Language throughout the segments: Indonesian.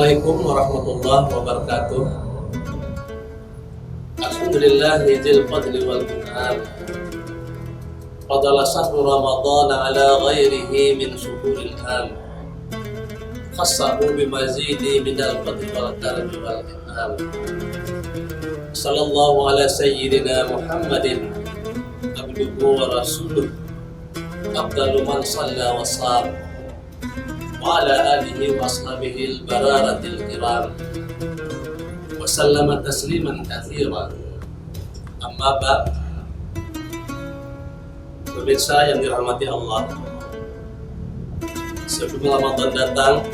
Assalamualaikum warahmatullahi wabarakatuh. Alhamdulillahi dzil fadli wal in'am. Fadala sahru Ramadan ala ghairihi min syuhuril am. Khassahu bimazidi minal fadli wal karami wal in'am. Sallallahu ala sayyidina Muhammadin abduhu wa rasuluh. Afdalu man shalla wa sham. Wa ala alihi wa ashabihi al-bararatil kiram wa sallama tasliman katsiran. Amma ba'd. Pemirsa yang dirahmati Allah, sebelum Ramadan datang,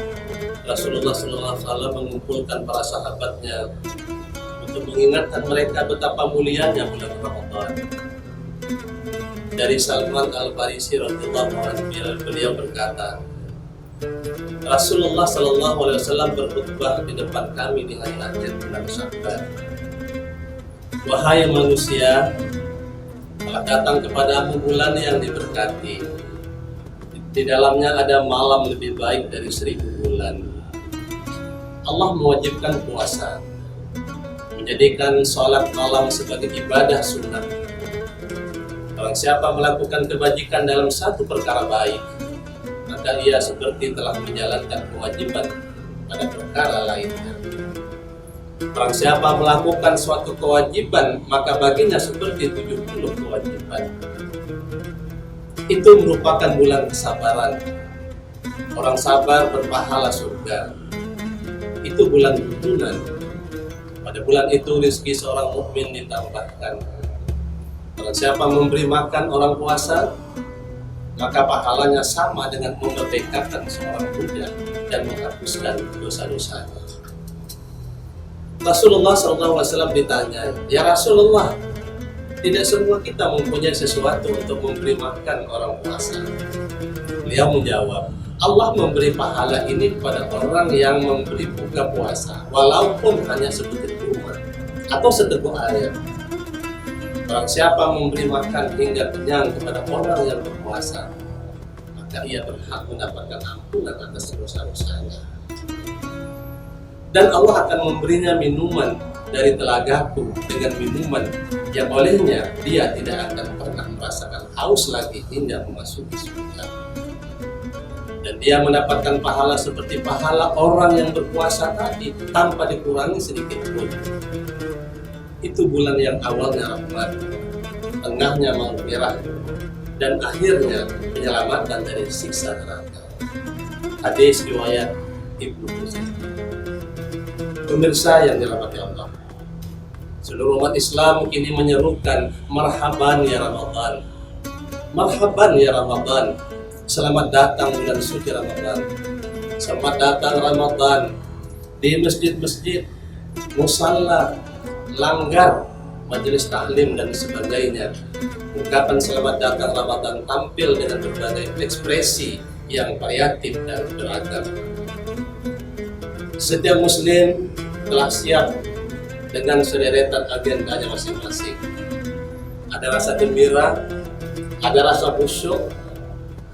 Rasulullah SAW mengumpulkan para sahabatnya untuk mengingatkan mereka betapa mulianya bulan Ramadan. Dari Salman Al-Farisi radhiyallahu anhu, beliau berkata, Rasulullah SAW berkhutbah di depan kami di hari akhir bulan Sya'ban. Wahai manusia, telah datang kepadamu bulan yang diberkati. Di dalamnya ada malam lebih baik dari 1000 bulan. Allah mewajibkan puasa, menjadikan sholat malam sebagai ibadah sunnah. Barang siapa melakukan kebajikan dalam satu perkara baik, maka ia seperti telah menjalankan kewajiban pada perkara lainnya. Barang siapa melakukan suatu kewajiban, maka baginya seperti 70 kewajiban. Itu merupakan bulan kesabaran. Orang sabar berpahala surga. Itu bulan tuntunan. Pada bulan itu rezeki seorang mukmin ditambahkan. Barang siapa memberi makan orang puasa, maka pahalanya sama dengan memerdekakan seorang budak dan menghapuskan dosa-dosanya. Rasulullah SAW ditanya, ya Rasulullah, tidak semua kita mempunyai sesuatu untuk memberi makan orang puasa. Beliau menjawab, Allah memberi pahala ini kepada orang yang memberi buka puasa, walaupun hanya sebutir kurma atau seteguk air. Barang siapa memberi makan hingga kenyang kepada orang yang berpuasa, maka ia berhak mendapatkan ampunan atas dosa-dosanya. Dan Allah akan memberinya minuman dari telagaku dengan minuman yang olehnya dia tidak akan pernah merasakan haus lagi hingga memasuki surga. Dan dia mendapatkan pahala seperti pahala orang yang berpuasa tadi tanpa dikurangi sedikit pun. Itu bulan yang awalnya rahmat, tengahnya maghfirah, dan akhirnya penyelamatan dari siksa neraka. Hadis riwayat Ibnu Huzaimah. Pemirsa yang dirahmati Allah, seluruh umat Islam kini menyerukan marhaban ya Ramadan, marhaban ya Ramadan. Selamat datang bulan suci Ramadan. Selamat datang Ramadan. Di masjid-masjid, musalla, langgar, majelis taklim dan sebagainya, ungkapan selamat datang Ramadan tampil dengan berbagai ekspresi yang variatif dan beragam. Setiap muslim telah siap dengan sederetan agendanya masing-masing. Ada rasa gembira, ada rasa khusyuk,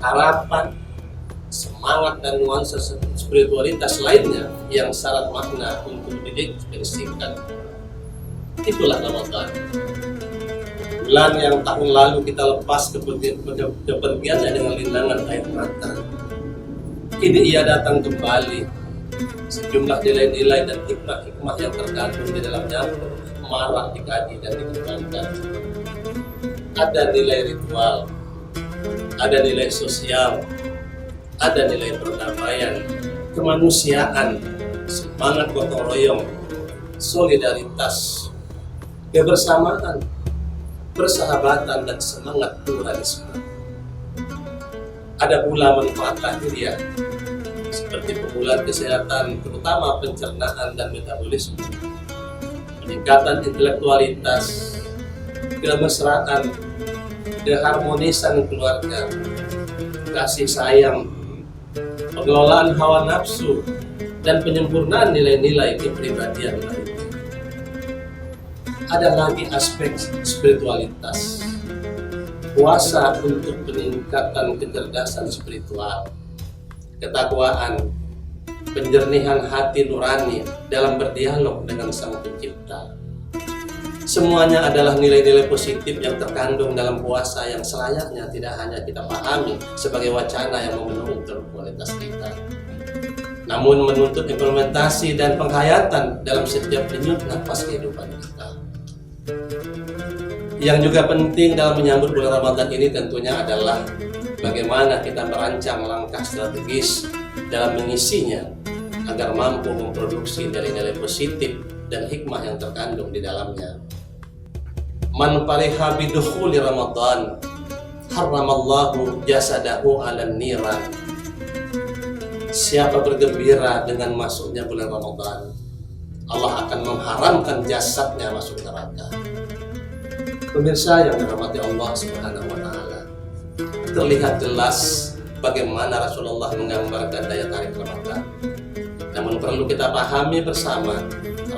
harapan, semangat dan nuansa spiritualitas lainnya yang syarat makna untuk diekspresikan. Itulah Ramadan, bulan yang tahun lalu kita lepas kepergiannya dengan linangan air mata. Kini ia datang kembali. Sejumlah nilai-nilai dan hikmah-hikmah yang terkandung di dalamnya marak dikaji dan dikembangkan. Ada nilai ritual, ada nilai sosial, ada nilai perdamaian, kemanusiaan, semangat gotong royong, solidaritas, kebersamaan, persahabatan, dan semangat pluralisme. Ada pula manfaat lahiriah seperti pemulihan kesehatan, terutama pencernaan dan metabolisme, peningkatan intelektualitas, kemesraan, keharmonisan keluarga, kasih sayang, pengelolaan hawa nafsu, dan penyempurnaan nilai-nilai kepribadian lainnya. Ada lagi aspek spiritualitas, puasa untuk peningkatan kecerdasan spiritual, ketakwaan, penjernihan hati nurani dalam berdialog dengan Sang Pencipta. Semuanya adalah nilai-nilai positif yang terkandung dalam puasa yang selayaknya tidak hanya kita pahami sebagai wacana yang memenuhi kualitas kita, namun menuntut implementasi dan penghayatan dalam setiap denyut nafas kehidupan kita. Yang juga penting dalam menyambut bulan Ramadan ini tentunya adalah bagaimana kita merancang langkah strategis dalam mengisinya agar mampu memproduksi nilai-nilai positif dan hikmah yang terkandung di dalamnya. Man fariha bidukhuli Ramadan haramallahu jasadahu 'alan niran. Siapa bergembira dengan masuknya bulan Ramadan, Allah akan mengharamkan jasadnya masuk neraka. Pemirsa yang dirahmati Allah Subhanahu wa taala, terlihat jelas bagaimana Rasulullah menggambarkan daya tarik Ramadan. Namun perlu kita pahami bersama,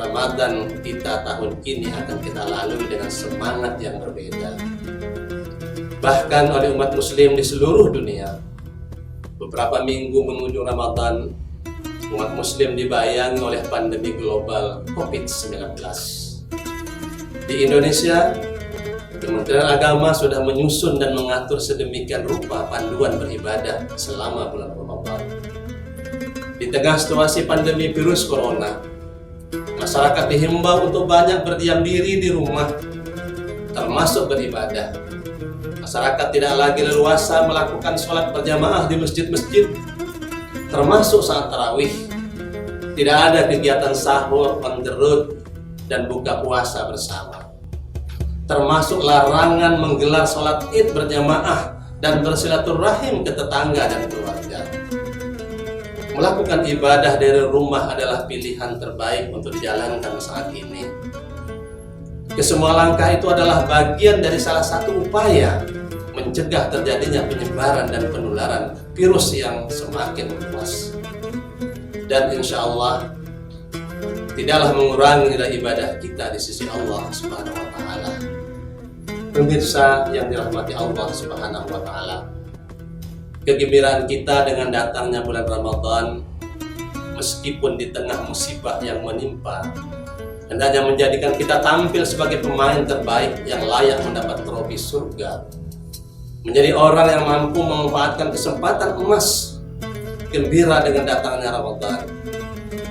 Ramadan kita tahun ini akan kita lalui dengan semangat yang berbeda. Bahkan oleh umat muslim di seluruh dunia, beberapa minggu menuju Ramadan, umat muslim dibayangi oleh pandemi global COVID-19. Di Indonesia, Kementerian Agama sudah menyusun dan mengatur sedemikian rupa panduan beribadah selama bulan Ramadan. Di tengah situasi pandemi virus corona, masyarakat dihimbau untuk banyak berdiam diri di rumah, termasuk beribadah. Masyarakat tidak lagi leluasa melakukan sholat berjamaah di masjid-masjid, termasuk saat tarawih. Tidak ada kegiatan sahur, on the road, dan buka puasa bersama. Termasuk larangan menggelar sholat id berjamaah dan bersilaturahim ke tetangga dan keluarga. Melakukan ibadah dari rumah adalah pilihan terbaik untuk dijalankan saat ini. Kesemua langkah itu adalah bagian dari salah satu upaya mencegah terjadinya penyebaran dan penularan virus yang semakin meluas. Dan insya Allah tidaklah mengurangi nilai ibadah kita di sisi Allah Subhanahu wa taala. Pemirsa yang dirahmati Allah Subhanahu wa taala, kegembiraan kita dengan datangnya bulan Ramadan, meskipun di tengah musibah yang menimpa, hendaknya menjadikan kita tampil sebagai pemain terbaik yang layak mendapat trofi surga. Menjadi orang yang mampu memanfaatkan kesempatan emas, gembira dengan datangnya Ramadan,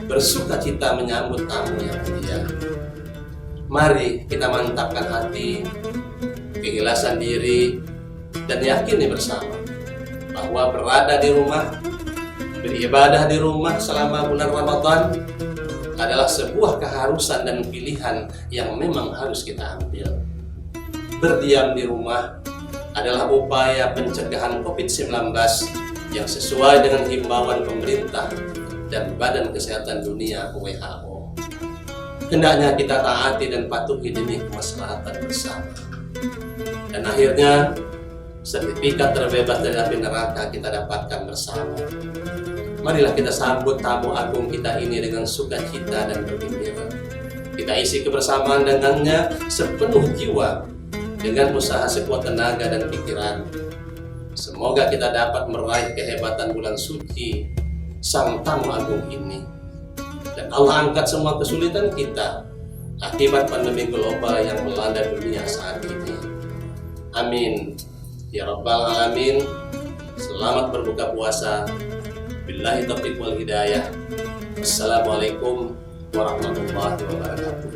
bersuka cita menyambut tamu yang mulia. Mari kita mantapkan hati, keikhlasan diri, dan yakini bersama bahwa berada di rumah, beribadah di rumah selama bulan Ramadan adalah sebuah keharusan dan pilihan yang memang harus kita ambil. Berdiam di rumah adalah upaya pencegahan COVID-19 yang sesuai dengan himbauan pemerintah dan Badan Kesehatan Dunia WHO. Hendaknya kita taati dan patuhi demi kemaslahatan bersama. Dan akhirnya sertifikat terbebas dari api neraka kita dapatkan bersama. Marilah kita sambut tamu agung kita ini dengan sukacita dan bergembira. Kita isi kebersamaan dengannya sepenuh jiwa, dengan usaha sekuat tenaga dan pikiran. Semoga kita dapat meraih kehebatan bulan suci Sang Tamu Agung ini, dan Allah angkat semua kesulitan kita akibat pandemi global yang melanda dunia saat ini. Amin ya rabbal alamin. Selamat berbuka puasa. Billahi taufiq wal hidayah. Assalamualaikum warahmatullahi wabarakatuh.